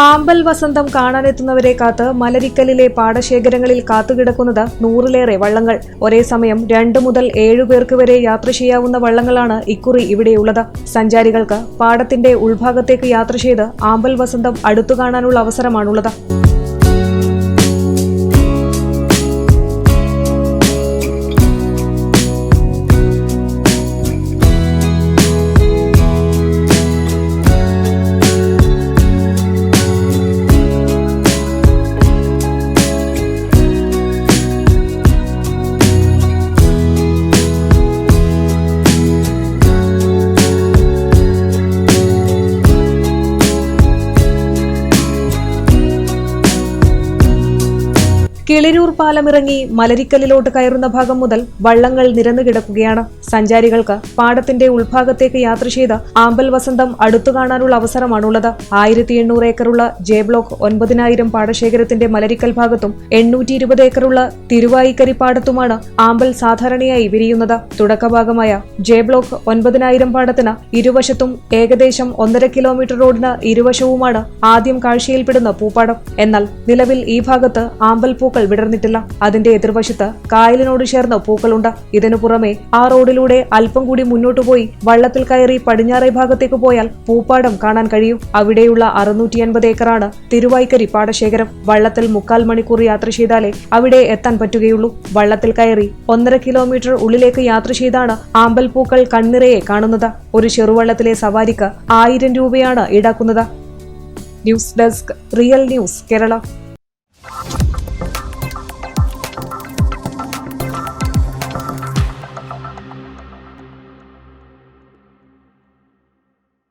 ആമ്പൽ വസന്തം കാണാനെത്തുന്നവരെ കാത്ത് മലരിക്കലിലെ പാടശേഖരങ്ങളിൽ കാത്തുകിടക്കുന്നത് 100-ലേറെ വള്ളങ്ങൾ. ഒരേ സമയം 2 മുതൽ 7 പേർക്ക് വരെ യാത്ര ചെയ്യാവുന്ന വള്ളങ്ങളാണ് ഇക്കുറി ഇവിടെയുള്ളത്. സഞ്ചാരികൾക്ക് പാടത്തിന്റെ ഉൾഭാഗത്തേക്ക് യാത്ര ചെയ്ത് ആമ്പൽ വസന്തം അടുത്തു കാണാനുള്ള അവസരമാണുള്ളത്. കിളിരൂർ പാലമിറങ്ങി മലരിക്കലിലോട്ട് കയറുന്ന ഭാഗം മുതൽ വള്ളങ്ങൾ നിരന്നു കിടക്കുകയാണ്. സഞ്ചാരികൾക്ക് പാടത്തിന്റെ ഉൾഭാഗത്തേക്ക് യാത്ര ചെയ്ത് ആമ്പൽ വസന്തം അടുത്തു കാണാനുള്ള അവസരമാണുള്ളത്. 1800 ഏക്കറുള്ള ജെ ബ്ലോക്ക് 9000 പാടശേഖരത്തിന്റെ മലരിക്കൽ ഭാഗത്തും 820 ഏക്കറുള്ള തിരുവായിക്കരി പാടത്തുമാണ് ആമ്പൽ സാധാരണയായി വിരിയുന്നത്. തുടക്കഭാഗമായ ജെ ബ്ലോക്ക് 9000 പാടത്തിന് ഇരുവശത്തും ഏകദേശം 1.5 കിലോമീറ്റർ റോഡിന് ഇരുവശവുമാണ് ആദ്യം കാഴ്ചയിൽപ്പെടുന്ന പൂപ്പാടം. എന്നാൽ നിലവിൽ ഈ ഭാഗത്ത് ആമ്പൽ പൂക്കൾ വിടർന്നിട്ടില്ല. അതിന്റെ എതിർവശത്ത് കായലിനോട് ചേർന്ന് പൂക്കളുണ്ട്. ഇതിനു പുറമെ ആ റോഡിലൂടെ അല്പം കൂടി മുന്നോട്ടു പോയി വള്ളത്തിൽ കയറി പടിഞ്ഞാറേ ഭാഗത്തേക്ക് പോയാൽ പൂപ്പാടം കാണാൻ കഴിയും. അവിടെയുള്ള 650 ഏക്കറാണ് തിരുവായിക്കരി പാടശേഖരം. വള്ളത്തിൽ 3/4 മണിക്കൂർ യാത്ര ചെയ്താലേ അവിടെ എത്താൻ പറ്റുകയുള്ളൂ. വള്ളത്തിൽ കയറി 1.5 കിലോമീറ്റർ ഉള്ളിലേക്ക് യാത്ര ചെയ്താണ് ആമ്പൽ പൂക്കൾ കണ്ണിറയെ കാണുന്നത്. ഒരു ചെറുവള്ളത്തിലെ സവാരിക്ക് 1000 രൂപയാണ് ഈടാക്കുന്നത്. News desk, real news Kerala.